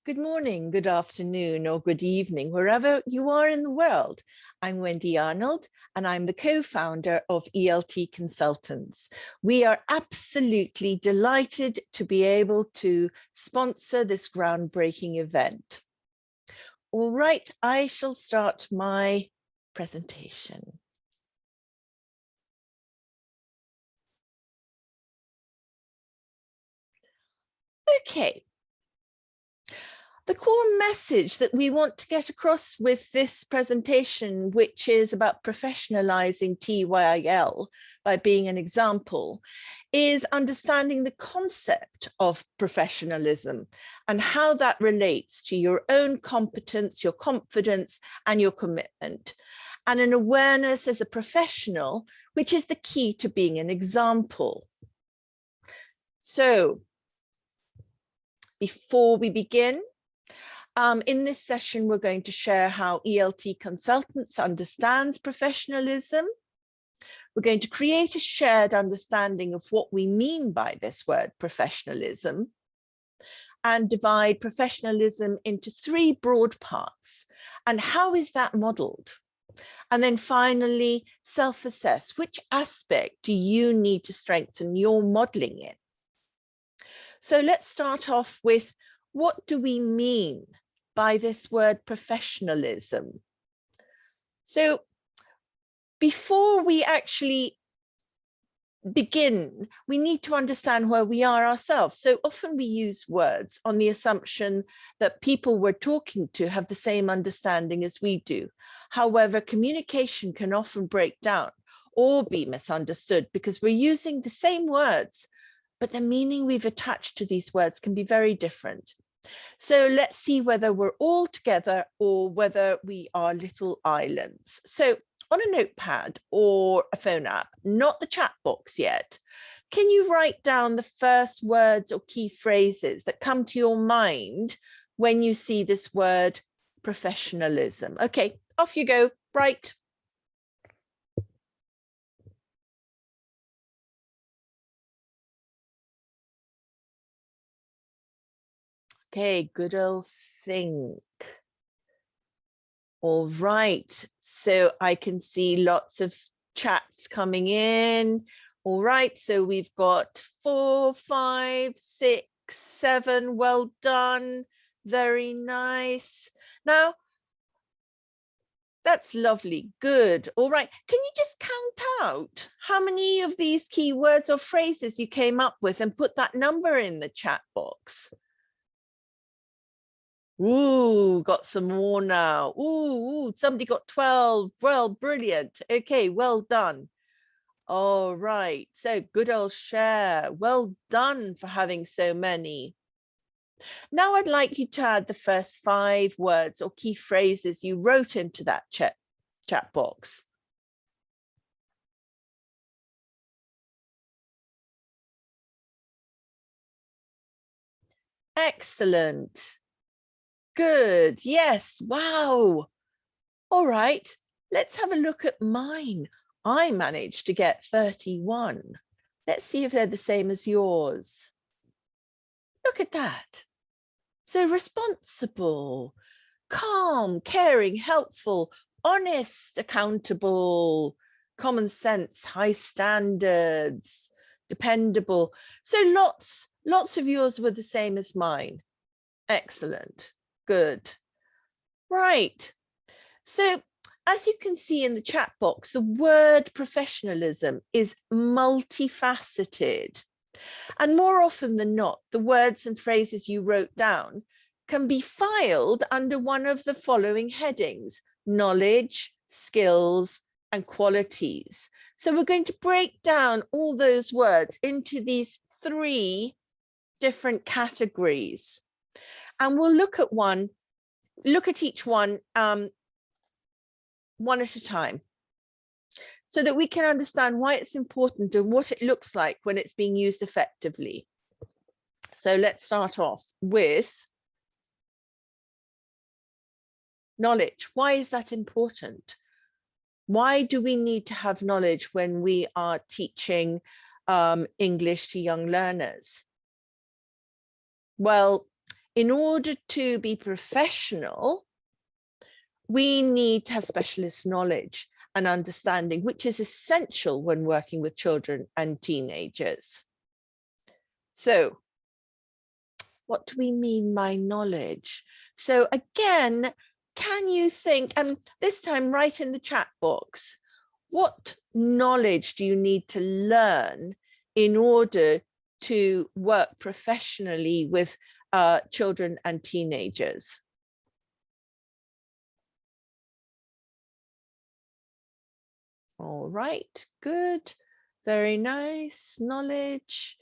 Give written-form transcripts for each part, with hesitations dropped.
Good morning, good afternoon, or good evening, wherever you are in the world. I'm Wendy Arnold, and I'm the co-founder of ELT Consultants. We are absolutely delighted to be able to sponsor this groundbreaking event. All right, I shall start my presentation. Okay. The core message that we want to get across with this presentation, which is about professionalizing TEYL by being an example, is understanding the concept of professionalism and how that relates to your own competence, your confidence, and your commitment, and an awareness as a professional, which is the key to being an example. So, before we begin, in this session, we're going to share how ELT Consultants understands professionalism. We're going to create a shared understanding of what we mean by this word professionalism and divide professionalism into three broad parts. And how is that modeled? And then finally, self-assess. Which aspect do you need to strengthen your modeling in? So let's start off with, what do we mean by this word professionalism? So before we actually begin, we need to understand where we are ourselves. So often we use words on the assumption that people we're talking to have the same understanding as we do. However, communication can often break down or be misunderstood because we're using the same words, but the meaning we've attached to these words can be very different. So let's see whether we're all together or whether we are little islands. So on a notepad or a phone app, not the chat box yet, can you write down the first words or key phrases that come to your mind when you see this word professionalism? Okay, off you go, right. Okay, good old think. All right, so I can see lots of chats coming in. All right, so we've got 4, 5, 6, 7. Well done. Very nice. Now, that's lovely. Good. All right. Can you just count out how many of these keywords or phrases you came up with and put that number in the chat box? Ooh, got some more now. Ooh, somebody got 12. Well, brilliant. Okay, well done. All right, so good old share. Well done for having so many. Now I'd like you to add the first 5 words or key phrases you wrote into that chat box. Excellent. Good. Yes. Wow. All right. Let's have a look at mine. I managed to get 31. Let's see if they're the same as yours. Look at that. So responsible, calm, caring, helpful, honest, accountable, common sense, high standards, dependable. So lots of yours were the same as mine. Excellent. Good. Right. So as you can see in the chat box, the word professionalism is multifaceted. And more often than not, the words and phrases you wrote down can be filed under one of the following headings: knowledge, skills, and qualities. So we're going to break down all those words into these 3 different categories. And we'll look at each one one at a time, so that we can understand why it's important and what it looks like when it's being used effectively. So let's start off with knowledge. Why is that important? Why do we need to have knowledge when we are teaching English to young learners? Well, in order to be professional, we need to have specialist knowledge and understanding, which is essential when working with children and teenagers. So what do we mean by knowledge? So again, can you think, and this time write in the chat box, what knowledge do you need to learn in order to work professionally with children and teenagers? All right, good, very nice. Knowledge,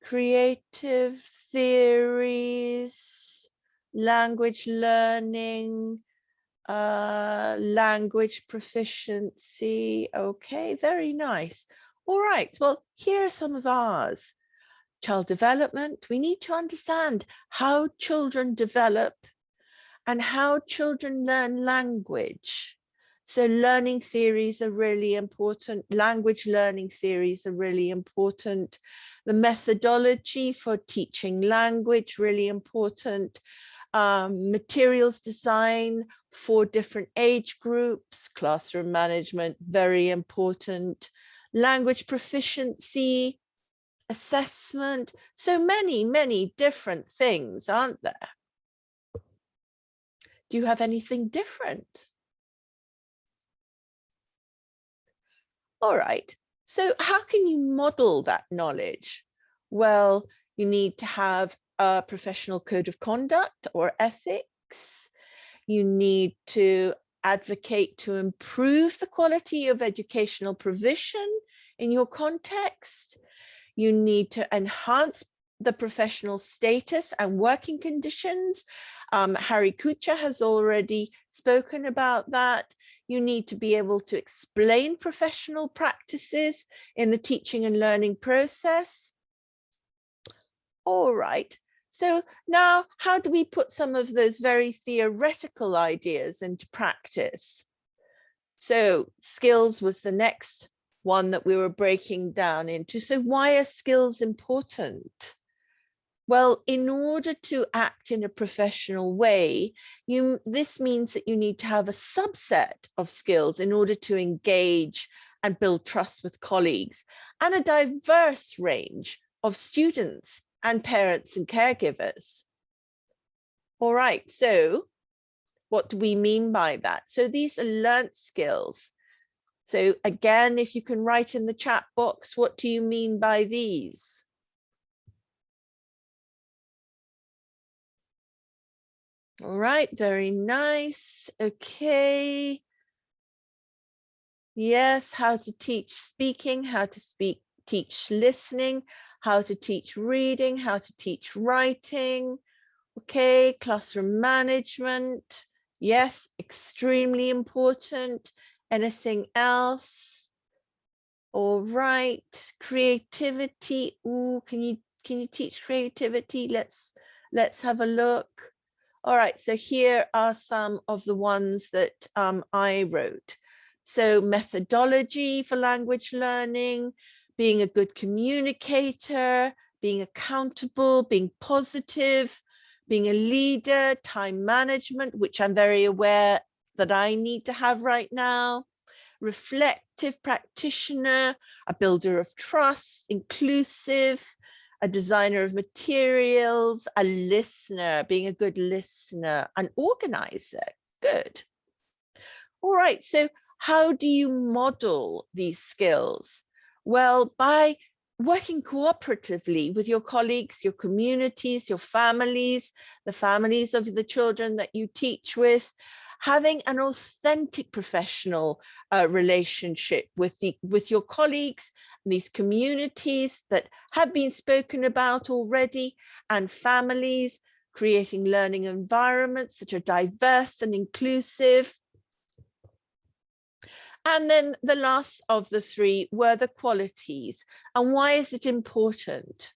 creative theories, language learning, language proficiency. Okay, very nice. All right, well, here are some of ours. Child development. We need to understand how children develop and how children learn language. So learning theories are really important. Language learning theories are really important. The methodology for teaching language, really important. Materials design for different age groups, classroom management, very important. Language proficiency, assessment, so many different things, aren't there? Do you have anything different? All right, so how can you model that knowledge? Well, you need to have a professional code of conduct or ethics. You need to advocate to improve the quality of educational provision in your context. You need to enhance the professional status and working conditions. Harry Kucha has already spoken about that. You need to be able to explain professional practices in the teaching and learning process. All right, so now how do we put some of those very theoretical ideas into practice? So skills was the next one that we were breaking down into. So why are skills important? Well, in order to act in a professional way, this means that you need to have a subset of skills in order to engage and build trust with colleagues, and a diverse range of students and parents and caregivers. All right, so what do we mean by that? So these are learnt skills. So again, if you can write in the chat box, what do you mean by these? All right, very nice. Okay. Yes, how to teach speaking, how to teach listening, how to teach reading, how to teach writing. Okay, classroom management. Yes, extremely important. Anything else? All right, creativity. Ooh, can you teach creativity? Let's have a look. All right, so here are some of the ones that I wrote. So methodology for language learning, being a good communicator, being accountable, being positive, being a leader, time management, which I'm very aware that I need to have right now, reflective practitioner, a builder of trust, inclusive, a designer of materials, a listener, being a good listener, an organizer. Good. All right, so how do you model these skills? Well, by working cooperatively with your colleagues, your communities, your families, the families of the children that you teach with, having an authentic professional relationship with your colleagues, and these communities that have been spoken about already, and families, creating learning environments that are diverse and inclusive. And then the last of the three were the qualities. And why is it important?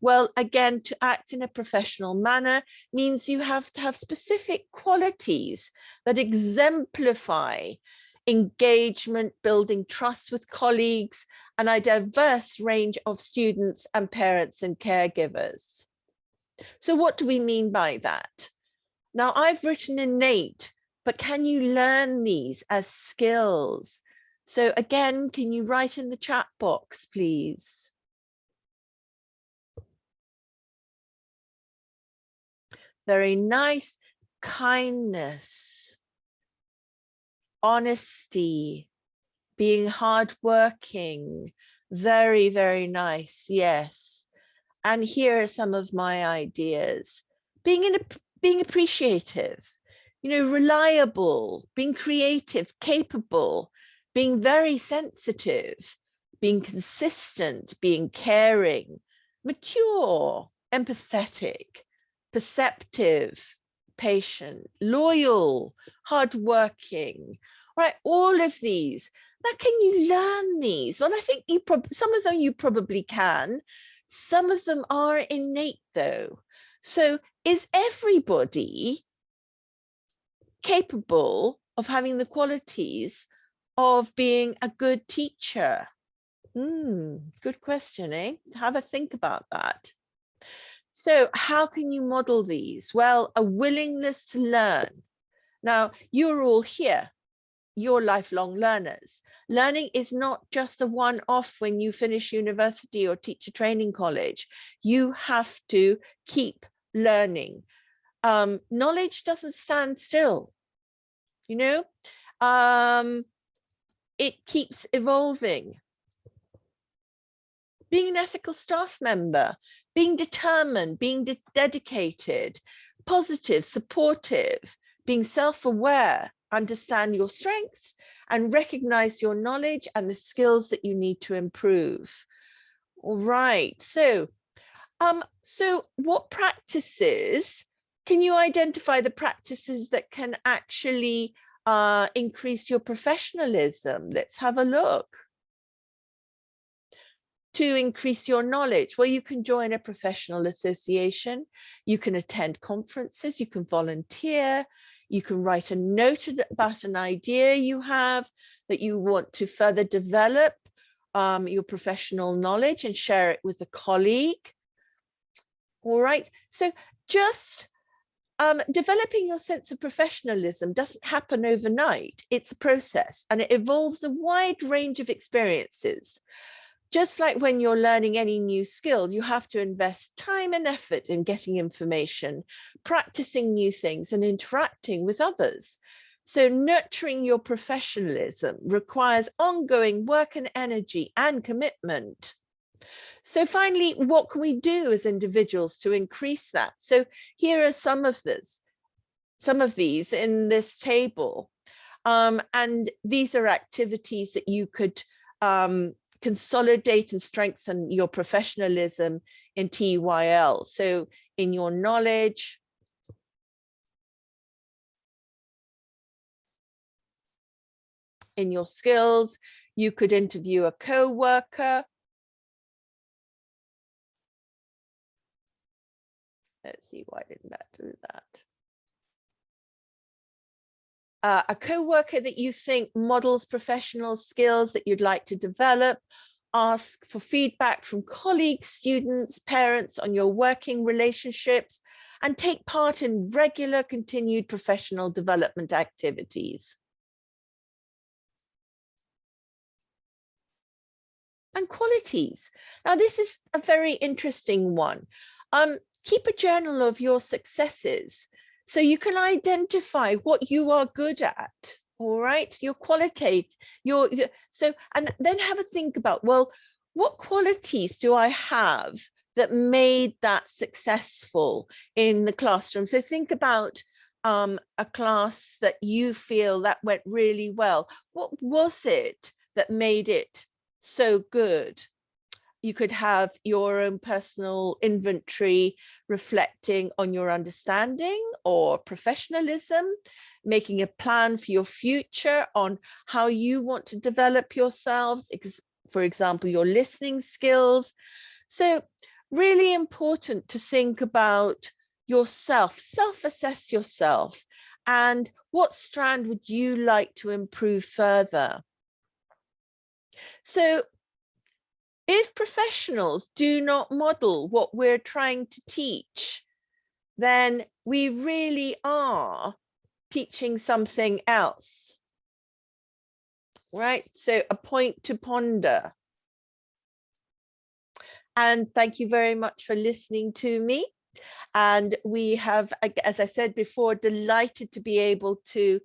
Well, again, to act in a professional manner means you have to have specific qualities that exemplify engagement, building trust with colleagues, and a diverse range of students and parents and caregivers. So what do we mean by that? Now, I've written innate, but can you learn these as skills? So again, can you write in the chat box, please? Very nice. Kindness, honesty, being hardworking. Very, very nice. Yes. And here are some of my ideas. Being appreciative, you know, reliable, being creative, capable, being very sensitive, being consistent, being caring, mature, empathetic, perceptive, patient, loyal, hardworking, right? All of these. Now, can you learn these? Well, I think some of them you probably can. Some of them are innate, though. So is everybody capable of having the qualities of being a good teacher? Good question, eh? Have a think about that. So how can you model these? Well, a willingness to learn. Now, you're all here. You're lifelong learners. Learning is not just a one-off when you finish university or teacher training college. You have to keep learning. Knowledge doesn't stand still, you know, it keeps evolving. Being an ethical staff member, being determined, being dedicated, positive, supportive, being self-aware, understand your strengths and recognize your knowledge and the skills that you need to improve. All right, so what practices, can you identify the practices that can actually increase your professionalism? Let's have a look. To increase your knowledge, well, you can join a professional association, you can attend conferences, you can volunteer, you can write a note about an idea you have that you want to further develop your professional knowledge and share it with a colleague. All right, so just developing your sense of professionalism doesn't happen overnight. It's a process and it involves a wide range of experiences. Just like when you're learning any new skill, you have to invest time and effort in getting information, practicing new things and interacting with others. So nurturing your professionalism requires ongoing work and energy and commitment. So finally, what can we do as individuals to increase that? So here are some of these in this table. And these are activities that you could consolidate and strengthen your professionalism in TEYL. So in your knowledge, in your skills, you could interview a co-worker. Let's see, why didn't that do that? A co-worker that you think models professional skills that you'd like to develop. Ask for feedback from colleagues, students, parents on your working relationships, and take part in regular continued professional development activities. And qualities. Now, this is a very interesting one. Keep a journal of your successes so you can identify what you are good at. All right, your quality, and then have a think about, well, what qualities do I have that made that successful in the classroom? So think about a class that you feel that went really well. What was it that made it so good? You could have your own personal inventory reflecting on your understanding or professionalism, making a plan for your future on how you want to develop yourselves, for example, your listening skills. So really important to think about yourself, self-assess yourself, and what strand would you like to improve further? So if professionals do not model what we're trying to teach, then we really are teaching something else, right? So a point to ponder. And thank you very much for listening to me. And we have, as I said before, delighted to be able to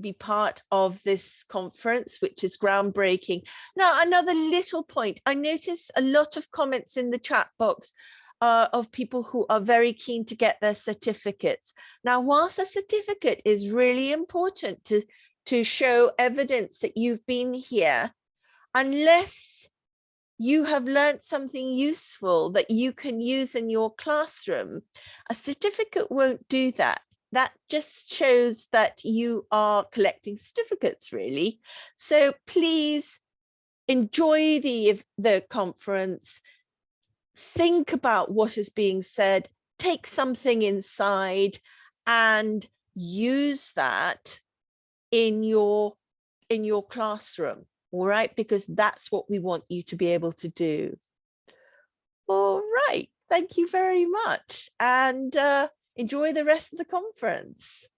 be part of this conference, which is groundbreaking. Now, another little point, I noticed a lot of comments in the chat box of people who are very keen to get their certificates. Now, whilst a certificate is really important to show evidence that you've been here, unless you have learned something useful that you can use in your classroom, a certificate won't do that. That just shows that you are collecting certificates, really. So please enjoy the conference, think about what is being said, take something inside and use that in your classroom. All right, because that's what we want you to be able to do. All right, thank you very much, and enjoy the rest of the conference.